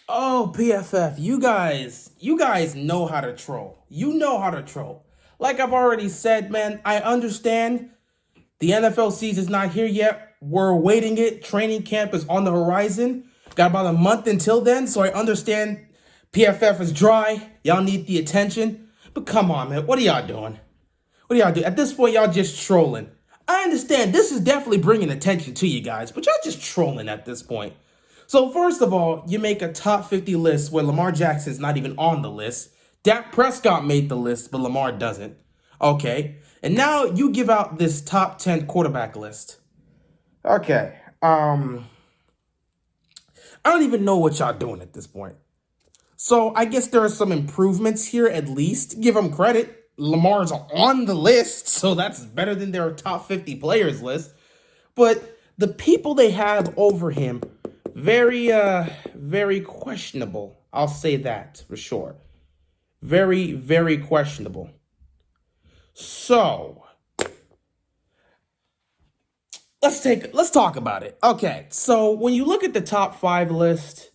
Oh, PFF, you guys know how to troll. You know how to troll. Like I've already said, man, I understand the NFL season's not here yet. We're awaiting it. Training camp is on the horizon. Got about a month until then, so I understand PFF is dry. Y'all need the attention. But come on, man, what are y'all doing? What do y'all do? At this point, y'all just trolling. I understand this is definitely bringing attention to you guys, but y'all just trolling at this point. So first of all, you make a top 50 list where Lamar Jackson's not even on the list. Dak Prescott made the list, but Lamar doesn't. Okay. And now you give out this top 10 quarterback list. Okay. I don't even know what y'all doing at this point. So I guess there are some improvements here at least. Give them credit. Lamar's on the list, so that's better than their top 50 players list. But the people they have over him, very questionable. I'll say that for sure. Very questionable. So let's talk about it. Okay, so when you look at the top 5 list,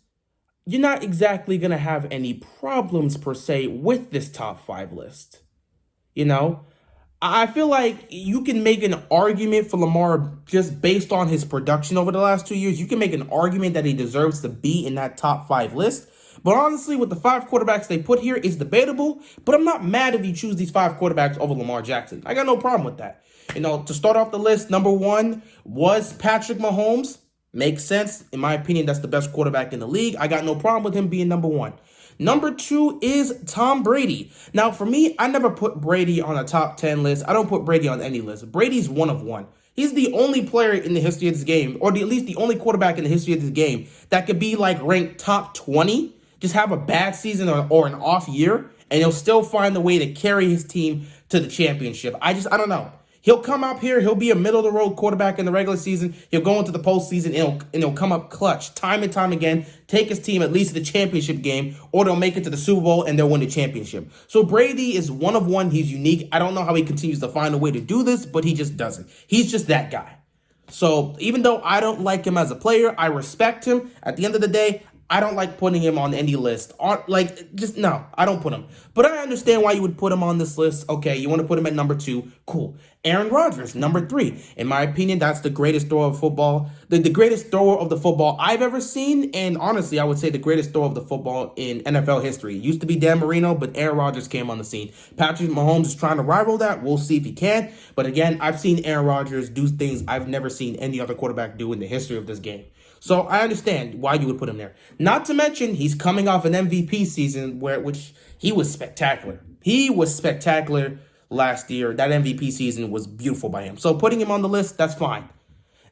you're not exactly gonna have any problems per se with this top 5 list. You know, I feel like you can make an argument for Lamar just based on his production over the last 2 years. You can make an argument that he deserves to be in that top 5 list. But honestly, with the 5 quarterbacks they put here, it's debatable. But I'm not mad if you choose these 5 quarterbacks over Lamar Jackson. I got no problem with that. You know, to start off the list, number 1 was Patrick Mahomes. Makes sense. In my opinion, that's the best quarterback in the league. I got no problem with him being number 1. Number 2 is Tom Brady. Now, for me, I never put Brady on a top 10 list. I don't put Brady on any list. Brady's one of one. He's the only player in the history of this game, or at least the only quarterback in the history of this game, that could be like ranked top 20, just have a bad season or an off year, and he'll still find a way to carry his team to the championship. I don't know. He'll come up here. He'll be a middle-of-the-road quarterback in the regular season. He'll go into the postseason, and he'll come up clutch time and time again, take his team at least to the championship game, or they'll make it to the Super Bowl, and they'll win the championship. So Brady is one of one. He's unique. I don't know how he continues to find a way to do this, but he just doesn't. He's just that guy. So even though I don't like him as a player, I respect him. At the end of the day, I don't like putting him on any list. No, I don't put him. But I understand why you would put him on this list. Okay, you want to put him at number 2. Cool. Aaron Rodgers, number 3. In my opinion, that's the greatest thrower of football. The greatest thrower of the football I've ever seen. And honestly, I would say the greatest thrower of the football in NFL history. It used to be Dan Marino, but Aaron Rodgers came on the scene. Patrick Mahomes is trying to rival that. We'll see if he can. But again, I've seen Aaron Rodgers do things I've never seen any other quarterback do in the history of this game. So I understand why you would put him there. Not to mention, he's coming off an MVP season which he was spectacular. He was spectacular last year. That MVP season was beautiful by him. So putting him on the list, that's fine.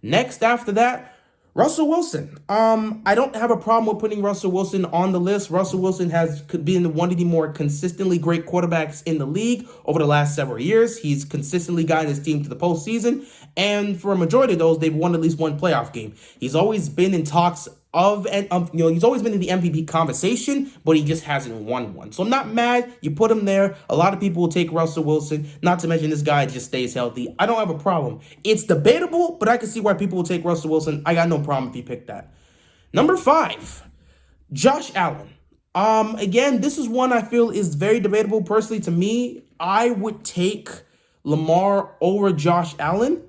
Next after that, Russell Wilson. I don't have a problem with putting Russell Wilson on the list. Russell Wilson has been one of the more consistently great quarterbacks in the league over the last several years. He's consistently guided his team to the postseason, and for a majority of those, they've won at least one playoff game. He's always been in talks he's always been in the MVP conversation, but he just hasn't won one. So I'm not mad. You put him there. A lot of people will take Russell Wilson. Not to mention this guy just stays healthy. I don't have a problem. It's debatable, but I can see why people will take Russell Wilson. I got no problem if you pick that. Number 5, Josh Allen. Again, this is one I feel is very debatable. Personally, to me, I would take Lamar over Josh Allen.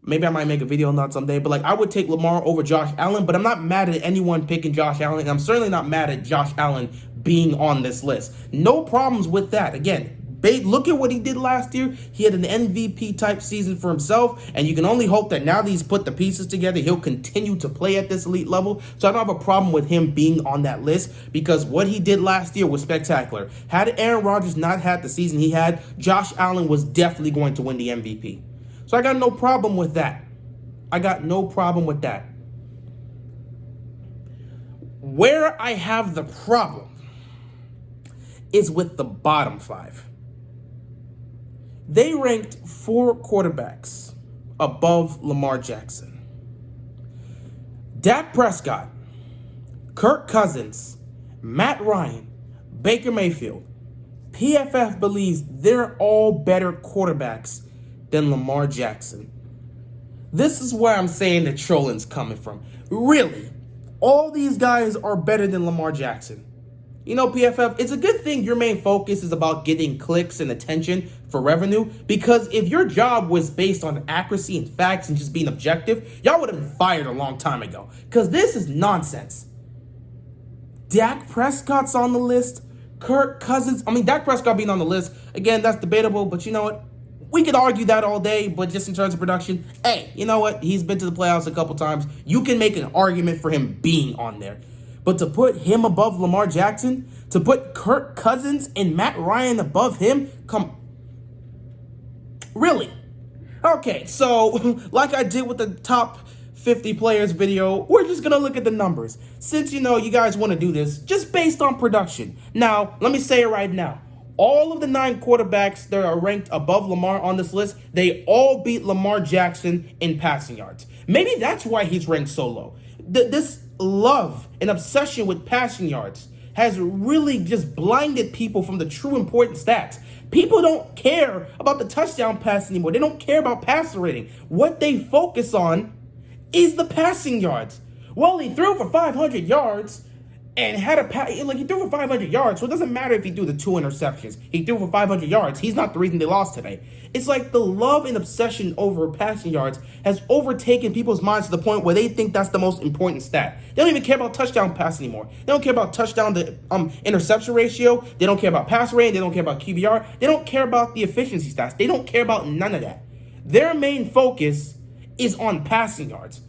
Maybe I might make a video on that someday, but I would take Lamar over Josh Allen, but I'm not mad at anyone picking Josh Allen, and I'm certainly not mad at Josh Allen being on this list. No problems with that. Again, look at what he did last year. He had an MVP type season for himself, and you can only hope that now that he's put the pieces together, he'll continue to play at this elite level. So I don't have a problem with him being on that list, because what he did last year was spectacular. Had Aaron Rodgers not had the season he had, Josh Allen was definitely going to win the MVP. So I got no problem with that. Where I have the problem is with the bottom 5. They ranked 4 quarterbacks above Lamar Jackson. Dak Prescott, Kirk Cousins, Matt Ryan, Baker Mayfield. PFF believes they're all better quarterbacks than Lamar Jackson. This is where I'm saying the trolling's coming from. Really, all these guys are better than Lamar Jackson. You know, PFF, it's a good thing your main focus is about getting clicks and attention for revenue, because if your job was based on accuracy and facts and just being objective, y'all would have been fired a long time ago, because this is nonsense. Dak Prescott's on the list. Kirk Cousins. Dak Prescott being on the list, again, that's debatable, but you know what? We could argue that all day, but just in terms of production, hey, you know what? He's been to the playoffs a couple times. You can make an argument for him being on there. But to put him above Lamar Jackson, to put Kirk Cousins and Matt Ryan above him, really? Okay, so like I did with the top 50 players video, we're just gonna look at the numbers. Since you know you guys want to do this, just based on production. Now, let me say it right now. All of the 9 quarterbacks that are ranked above Lamar on this list, they all beat Lamar Jackson in passing yards. Maybe that's why he's ranked so low. This love and obsession with passing yards has really just blinded people from the true important stats. People don't care about the touchdown pass anymore. They don't care about passer rating. What they focus on is the passing yards. Well, he threw for 500 yards and had a pass. Like, he threw for 500 yards, so it doesn't matter if he threw the 2 interceptions. He threw for 500 yards. He's not the reason they lost today. It's like the love and obsession over passing yards has overtaken people's minds to the point where they think that's the most important stat. They don't even care about touchdown pass anymore. They don't care about touchdown to interception ratio. They don't care about pass rating. They don't care about QBR. They don't care about the efficiency stats. They don't care about none of that. Their main focus is on passing yards.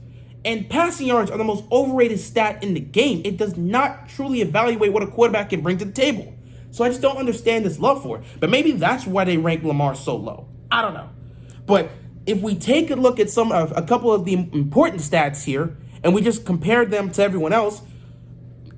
And passing yards are the most overrated stat in the game. It does not truly evaluate what a quarterback can bring to the table. So I just don't understand this love for it. But maybe that's why they rank Lamar so low. I don't know. But if we take a look at a couple of the important stats here, and we just compare them to everyone else,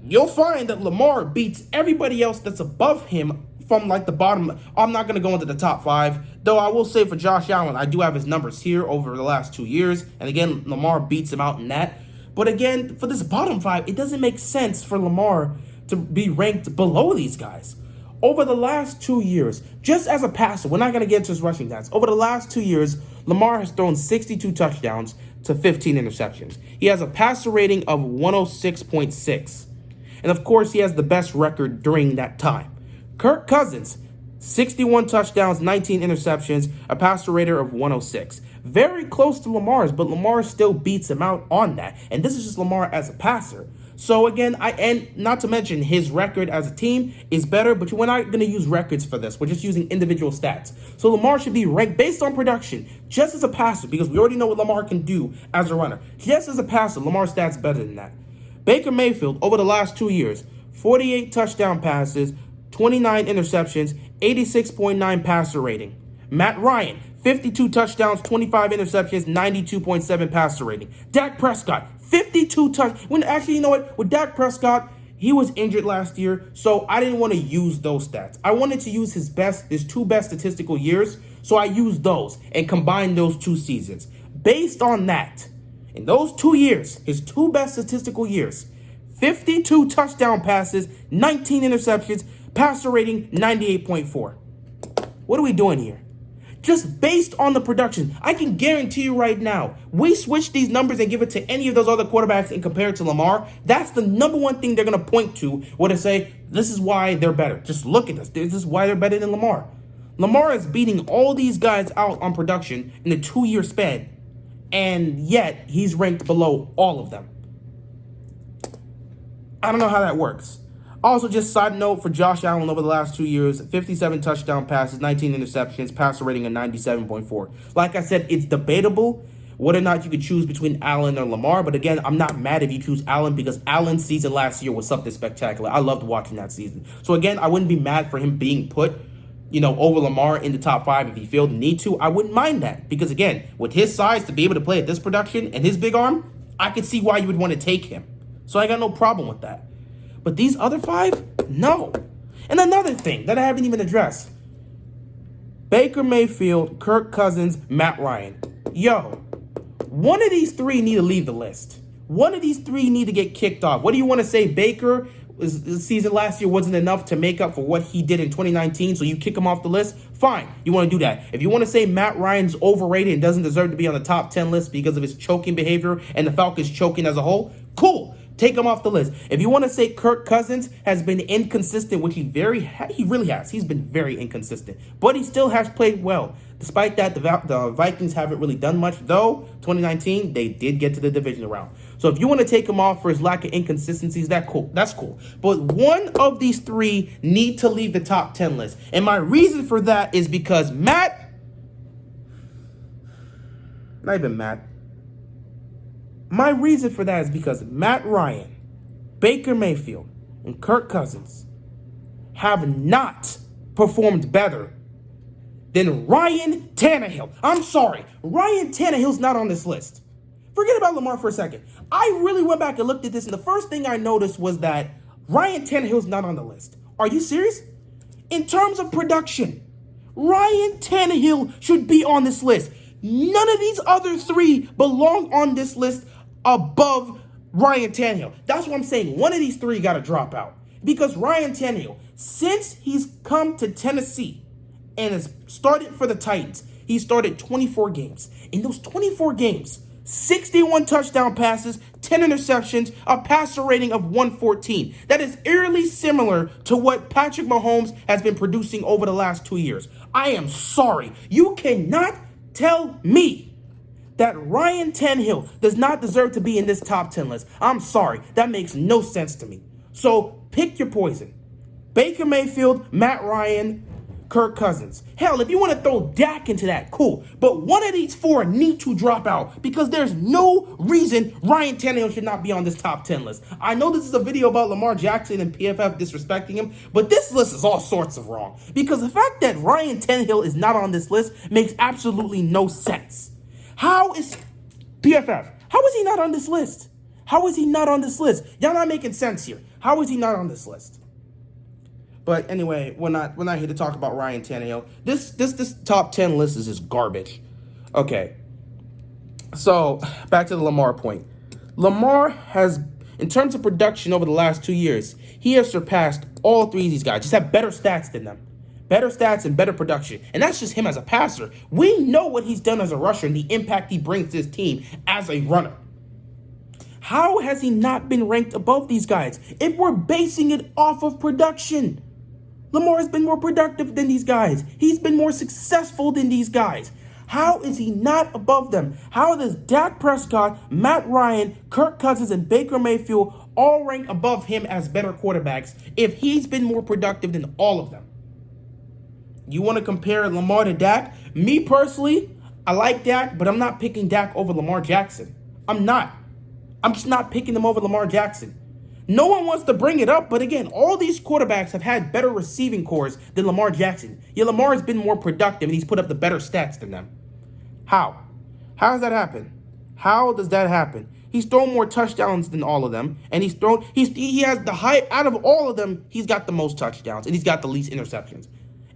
you'll find that Lamar beats everybody else that's above him from like the bottom. I'm not going to go into the top 5, though I will say for Josh Allen, I do have his numbers here over the last 2 years. And again, Lamar beats him out in that. But again, for this bottom 5, it doesn't make sense for Lamar to be ranked below these guys. Over the last 2 years, just as a passer, we're not going to get into his rushing stats. Over the last 2 years, Lamar has thrown 62 touchdowns to 15 interceptions. He has a passer rating of 106.6. And of course, he has the best record during that time. Kirk Cousins, 61 touchdowns, 19 interceptions, a passer rating of 106. Very close to Lamar's, but Lamar still beats him out on that. And this is just Lamar as a passer. So again, and not to mention his record as a team is better, but we're not going to use records for this. We're just using individual stats. So Lamar should be ranked based on production, just as a passer, because we already know what Lamar can do as a runner. Just as a passer, Lamar's stats better than that. Baker Mayfield, over the last 2 years, 48 touchdown passes, 29 interceptions, 86.9 passer rating. Matt Ryan, 52 touchdowns, 25 interceptions, 92.7 passer rating. Dak Prescott, 52 touchdowns. Actually, you know what? With Dak Prescott, he was injured last year, so I didn't want to use those stats. I wanted to use his 2 best statistical years, so I used those and combined those 2 seasons. Based on that, in those 2 years, his 2 best statistical years, 52 touchdown passes, 19 interceptions, passer rating 98.4. What are we doing here? Just based on the production, I can guarantee you right now, we switch these numbers and give it to any of those other quarterbacks and compare it to Lamar, that's the number one thing they're going to point to where they say, this is why they're better. Just look at this. This is why they're better than Lamar. Lamar is beating all these guys out on production in a 2-year span, and yet he's ranked below all of them. I don't know how that works. Also, just side note for Josh Allen over the last 2 years, 57 touchdown passes, 19 interceptions, passer rating of 97.4. Like I said, it's debatable whether or not you could choose between Allen or Lamar. But again, I'm not mad if you choose Allen because Allen's season last year was something spectacular. I loved watching that season. So again, I wouldn't be mad for him being put, over Lamar in the top 5 if he felt the need to. I wouldn't mind that because again, with his size to be able to play at this production and his big arm, I could see why you would want to take him. So I got no problem with that. But these other 5, no. And another thing that I haven't even addressed. Baker Mayfield, Kirk Cousins, Matt Ryan. Yo, one of these 3 need to leave the list. One of these 3 need to get kicked off. What do you want to say, Baker? his season last year wasn't enough to make up for what he did in 2019, so you kick him off the list, fine. You want to do that. If you want to say Matt Ryan's overrated and doesn't deserve to be on the top 10 list because of his choking behavior and the Falcons choking as a whole, cool. Take him off the list. If you want to say Kirk Cousins has been inconsistent, which he really has. He's been very inconsistent. But he still has played well. Despite that, the Vikings haven't really done much. Though, 2019, they did get to the divisional round. So if you want to take him off for his lack of inconsistencies, that's cool. But one of these three need to leave the top 10 list. And my reason for that is because not even Matt. My reason for that is because Matt Ryan, Baker Mayfield, and Kirk Cousins have not performed better than Ryan Tannehill. I'm sorry, Ryan Tannehill's not on this list. Forget about Lamar for a second. I really went back and looked at this, and the first thing I noticed was that Ryan Tannehill's not on the list. Are you serious? In terms of production, Ryan Tannehill should be on this list. None of these other three belong on this list above Ryan Tannehill. That's what I'm saying. One of these three got to drop out. Because Ryan Tannehill, since he's come to Tennessee and has started for the Titans, he started 24 games. In those 24 games, 61 touchdown passes, 10 interceptions, a passer rating of 114. That is eerily similar to what Patrick Mahomes has been producing over the last 2 years. I am sorry. You cannot tell me that Ryan Tannehill does not deserve to be in this top 10 list. I'm sorry. That makes no sense to me. So pick your poison. Baker Mayfield, Matt Ryan, Kirk Cousins. Hell, if you want to throw Dak into that, cool. But one of these four need to drop out because there's no reason Ryan Tannehill should not be on this top 10 list. I know this is a video about Lamar Jackson and PFF disrespecting him, but this list is all sorts of wrong. Because the fact that Ryan Tannehill is not on this list makes absolutely no sense. How is PFF? How is he not on this list? How is he not on this list? Y'all not making sense here. How is he not on this list? But anyway, we're not here to talk about Ryan Tannehill. This top 10 list is just garbage. Okay. So back to the Lamar point. Lamar has, in terms of production over the last 2 years, he has surpassed all three of these guys. Just have better stats than them. Better stats and better production. And that's just him as a passer. We know what he's done as a rusher and the impact he brings to his team as a runner. How has he not been ranked above these guys if we're basing it off of production? Lamar has been more productive than these guys. He's been more successful than these guys. How is he not above them? How does Dak Prescott, Matt Ryan, Kirk Cousins, and Baker Mayfield all rank above him as better quarterbacks if he's been more productive than all of them? You want to compare Lamar to Dak? Me personally, I like Dak, but I'm not picking Dak over Lamar Jackson. I'm not. I'm just not picking him over Lamar Jackson. No one wants to bring it up, but again, all these quarterbacks have had better receiving cores than Lamar Jackson. Yet Lamar has been more productive and he's put up the better stats than them. How? How does that happen? How does that happen? He's thrown more touchdowns than all of them, and he has the high out of all of them. He's got the most touchdowns and he's got the least interceptions.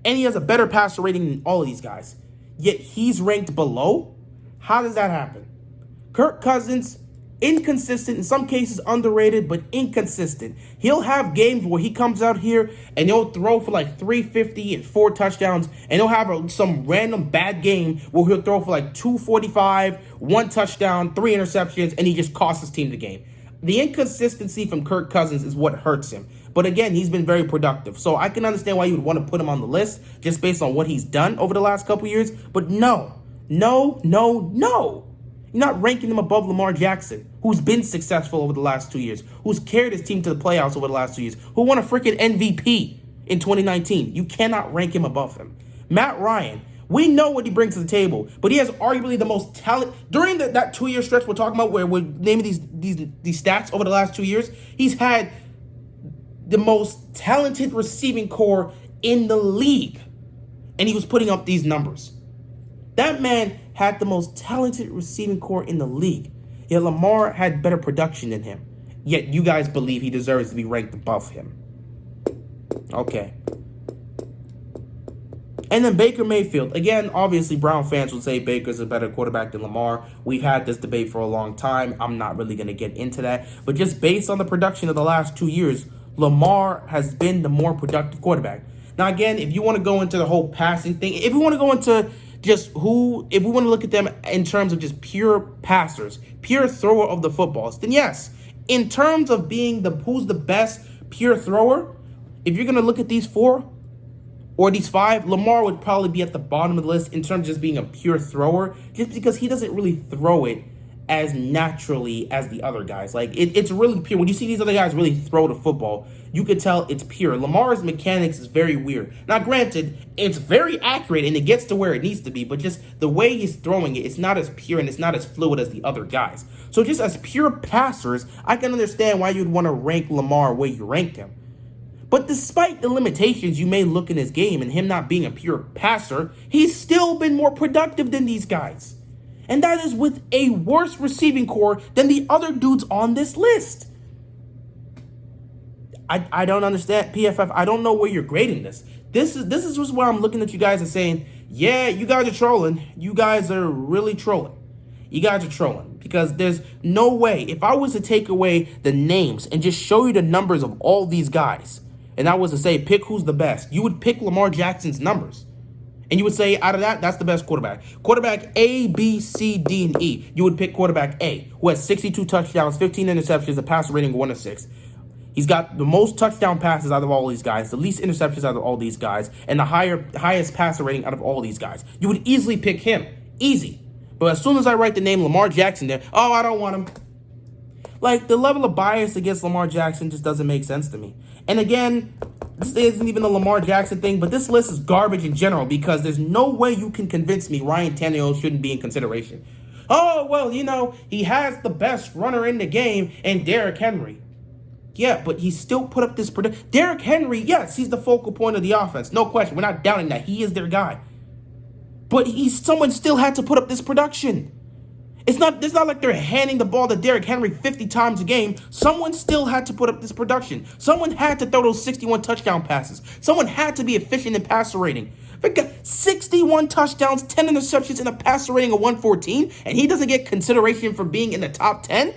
And he has a better passer rating than all of these guys. Yet he's ranked below? How does that happen? Kirk Cousins, inconsistent, in some cases underrated, but inconsistent. He'll have games where he comes out here and he'll throw for like 350 and 4 touchdowns, and he'll have some random bad game where he'll throw for like 245, 1 touchdown, 3 interceptions, and he just costs his team the game. The inconsistency from Kirk Cousins is what hurts him. But again, he's been very productive. So I can understand why you would want to put him on the list just based on what he's done over the last couple years. But no. You're not ranking him above Lamar Jackson, who's been successful over the last 2 years, who's carried his team to the playoffs over the last 2 years, who won a freaking MVP in 2019. You cannot rank him above him. Matt Ryan, we know what he brings to the table, but he has arguably the most talent. During that 2 year stretch we're talking about where we're naming these stats over the last 2 years, he's had the most talented receiving core in the league. And he was putting up these numbers. That man had the most talented receiving core in the league. Yet Lamar had better production than him. Yet you guys believe he deserves to be ranked above him. Okay. And then Baker Mayfield. Again, obviously Brown fans would say Baker's a better quarterback than Lamar. We've had this debate for a long time. I'm not really going to get into that. But just based on the production of the last 2 years, Lamar has been the more productive quarterback. Now, again, if you want to go into the whole passing thing, if we want to go into if we want to look at them in terms of just pure passers, pure thrower of the footballs, then yes. In terms of being who's the best pure thrower, if you're going to look at these four or these five, Lamar would probably be at the bottom of the list in terms of just being a pure thrower, just because he doesn't really throw it as naturally as the other guys. Like, it's really pure. When you see these other guys really throw the football, you could tell it's pure. Lamar's mechanics is very weird. Now, granted, it's very accurate and it gets to where it needs to be, but just the way he's throwing it, it's not as pure and it's not as fluid as the other guys. So just as pure passers, I can understand why you'd want to rank Lamar where you rank him. But despite the limitations you may look in his game and him not being a pure passer, he's still been more productive than these guys. And that is with a worse receiving core than the other dudes on this list. I don't understand, PFF. I don't know where you're grading this. This is just where I'm looking at you guys and saying, yeah, you guys are trolling. You guys are really trolling. You guys are trolling. Because there's no way, if I was to take away the names and just show you the numbers of all these guys, and I was to say, pick who's the best, you would pick Lamar Jackson's numbers. And you would say, out of that, that's the best quarterback. Quarterback A, B, C, D, and E. You would pick quarterback A, who has 62 touchdowns, 15 interceptions, a passer rating of 1-6. He's got the most touchdown passes out of all these guys, the least interceptions out of all these guys, and the highest passer rating out of all these guys. You would easily pick him. Easy. But as soon as I write the name Lamar Jackson there, oh, I don't want him. Like, the level of bias against Lamar Jackson just doesn't make sense to me. And again, this isn't even a Lamar Jackson thing, but this list is garbage in general because there's no way you can convince me Ryan Tannehill shouldn't be in consideration. Oh, well, he has the best runner in the game in Derrick Henry. Yeah, but he still put up this production. Derrick Henry, yes, he's the focal point of the offense. No question. We're not doubting that. He is their guy. But someone still had to put up this production. It's not like they're handing the ball to Derrick Henry 50 times a game. Someone still had to put up this production. Someone had to throw those 61 touchdown passes. Someone had to be efficient in passer rating. They got 61 touchdowns, 10 interceptions, and a passer rating of 114, and he doesn't get consideration for being in the top 10?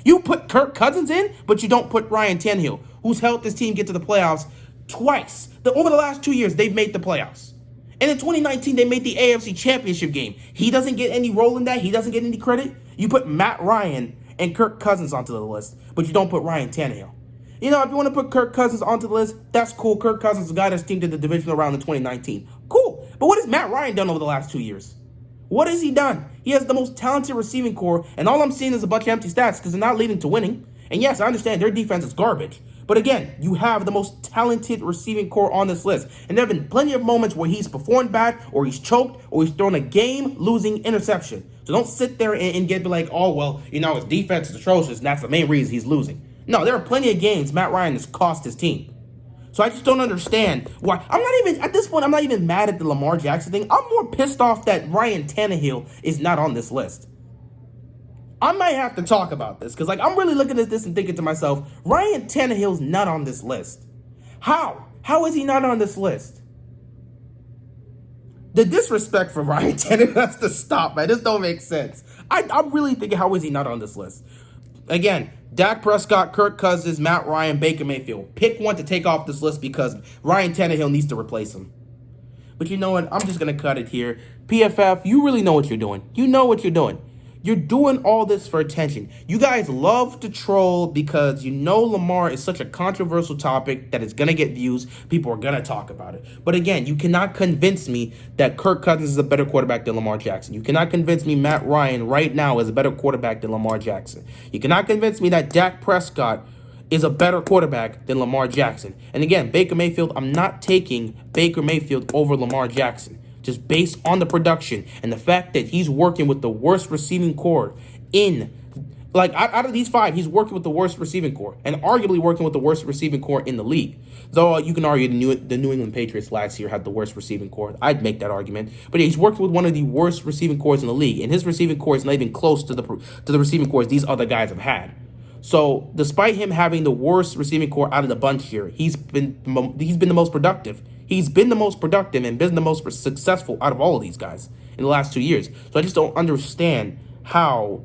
You put Kirk Cousins in, but you don't put Ryan Tannehill, who's helped this team get to the playoffs twice. Over the last 2 years, they've made the playoffs. And in 2019, they made the AFC Championship game. He doesn't get any role in that. He doesn't get any credit. You put Matt Ryan and Kirk Cousins onto the list, but you don't put Ryan Tannehill. If you want to put Kirk Cousins onto the list, that's cool. Kirk Cousins is the guy that's teamed in the divisional round in 2019. Cool. But what has Matt Ryan done over the last 2 years? What has he done? He has the most talented receiving core, and all I'm seeing is a bunch of empty stats because they're not leading to winning. And yes, I understand their defense is garbage. But again, you have the most talented receiving core on this list. And there have been plenty of moments where he's performed bad, or he's choked, or he's thrown a game-losing interception. So don't sit there and get like, oh, well, his defense is atrocious, and that's the main reason he's losing. No, there are plenty of games Matt Ryan has cost his team. So I just don't understand why. At this point, I'm not even mad at the Lamar Jackson thing. I'm more pissed off that Ryan Tannehill is not on this list. I might have to talk about this because, I'm really looking at this and thinking to myself, Ryan Tannehill's not on this list. How? How is he not on this list? The disrespect for Ryan Tannehill has to stop, man. This don't make sense. I'm really thinking, how is he not on this list? Again, Dak Prescott, Kirk Cousins, Matt Ryan, Baker Mayfield. Pick one to take off this list because Ryan Tannehill needs to replace him. But you know what? I'm just going to cut it here. PFF, you really know what you're doing. You know what you're doing. You're doing all this for attention. You guys love to troll because Lamar is such a controversial topic that it's going to get views. People are going to talk about it. But again, you cannot convince me that Kirk Cousins is a better quarterback than Lamar Jackson. You cannot convince me Matt Ryan right now is a better quarterback than Lamar Jackson. You cannot convince me that Dak Prescott is a better quarterback than Lamar Jackson. And again, Baker Mayfield, I'm not taking Baker Mayfield over Lamar Jackson. Just based on the production and the fact that he's working with the worst receiving core out of these five, he's working with the worst receiving core and arguably working with the worst receiving core in the league. Though you can argue the New England Patriots last year had the worst receiving core. I'd make that argument. But yeah, he's working with one of the worst receiving cores in the league, and his receiving core is not even close to the receiving cores these other guys have had. So despite him having the worst receiving core out of the bunch here, he's been the most productive. He's been the most productive and been the most successful out of all of these guys in the last 2 years. So I just don't understand how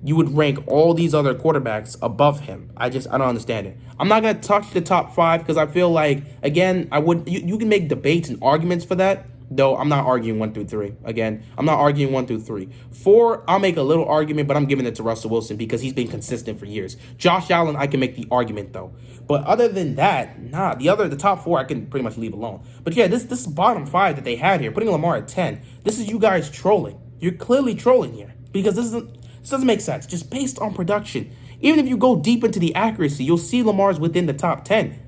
you would rank all these other quarterbacks above him. I don't understand it. I'm not gonna touch the top 5 because I feel like, again, you can make debates and arguments for that. Though I'm not arguing 1 through 3. Again, I'm not arguing 1 through 3. 4, I'll make a little argument, but I'm giving it to Russell Wilson because he's been consistent for years. Josh Allen, I can make the argument though. But other than that, nah, the top 4 I can pretty much leave alone. But yeah, this bottom 5 that they had here, putting Lamar at 10, this is you guys trolling. You're clearly trolling here because this doesn't make sense. Just based on production. Even if you go deep into the accuracy, you'll see Lamar's within the top 10.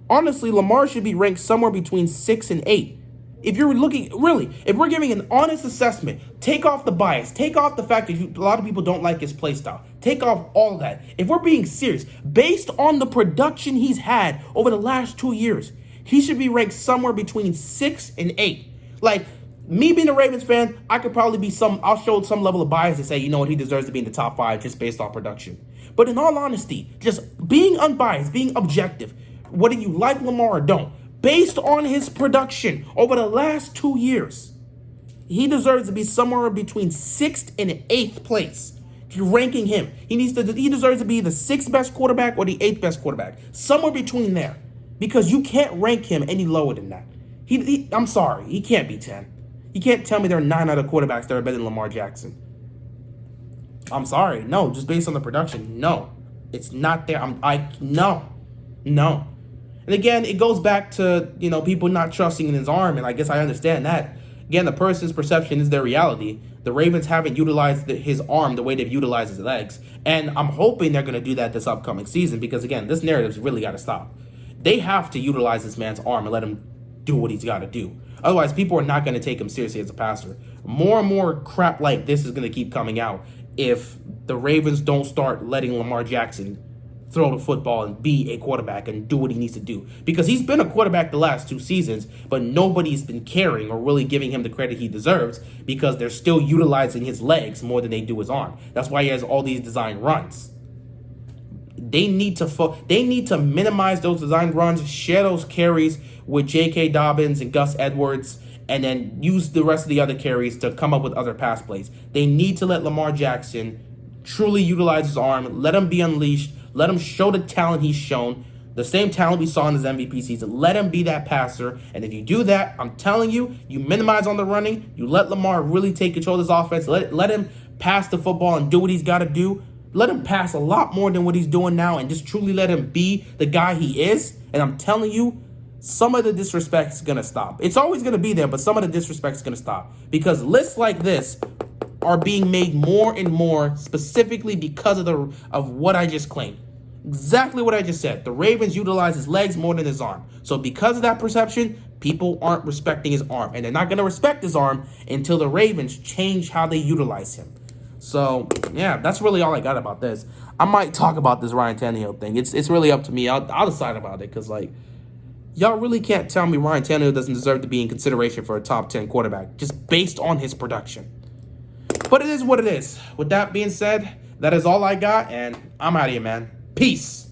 Honestly, Lamar should be ranked somewhere between 6 and 8. If you're looking, really, if we're giving an honest assessment, take off the bias, take off the fact that a lot of people don't like his play style, take off all that. If we're being serious, based on the production he's had over the last 2 years, he should be ranked somewhere between 6 and 8. Like, me being a Ravens fan, I could probably I'll show some level of bias and say, you know what, he deserves to be in the top 5 just based on production. But in all honesty, just being unbiased, being objective, whether you like Lamar or don't, based on his production over the last 2 years, he deserves to be somewhere between 6th and 8th place. If you're ranking him, he deserves to be the 6th best quarterback or the 8th best quarterback, somewhere between there, because you can't rank him any lower than that. I'm sorry, he can't be 10. You can't tell me there are 9 other quarterbacks that are better than Lamar Jackson. I'm sorry, no, just based on the production, no, it's not there. No. And again, it goes back to, people not trusting in his arm, and I guess I understand that. Again, the person's perception is their reality. The Ravens haven't utilized his arm the way they've utilized his legs, and I'm hoping they're going to do that this upcoming season because, again, this narrative's really got to stop. They have to utilize this man's arm and let him do what he's got to do. Otherwise, people are not going to take him seriously as a passer. More and more crap like this is going to keep coming out if the Ravens don't start letting Lamar Jackson throw the football and be a quarterback and do what he needs to do. Because he's been a quarterback the last 2 seasons, but nobody's been caring or really giving him the credit he deserves because they're still utilizing his legs more than they do his arm. That's why he has all these design runs. They need to minimize those design runs, share those carries with J.K. Dobbins and Gus Edwards, and then use the rest of the other carries to come up with other pass plays. They need to let Lamar Jackson truly utilize his arm, let him be unleashed, let him show the talent he's shown, the same talent we saw in his MVP season. Let him be that passer. And if you do that, I'm telling you, you minimize on the running, you let Lamar really take control of this offense, let him pass the football and do what he's got to do. Let him pass a lot more than what he's doing now and just truly let him be the guy he is. And I'm telling you, some of the disrespect is going to stop. It's always going to be there, but some of the disrespect is going to stop. Because lists like this are being made more and more specifically because of what I just claimed. Exactly what I just said. The Ravens utilize his legs more than his arm. So because of that perception, people aren't respecting his arm. And they're not going to respect his arm until the Ravens change how they utilize him. So, yeah, that's really all I got about this. I might talk about this Ryan Tannehill thing. It's really up to me. I'll decide about it because, y'all really can't tell me Ryan Tannehill doesn't deserve to be in consideration for a top 10 quarterback just based on his production. But it is what it is. With that being said, that is all I got, and I'm out of here, man. Peace.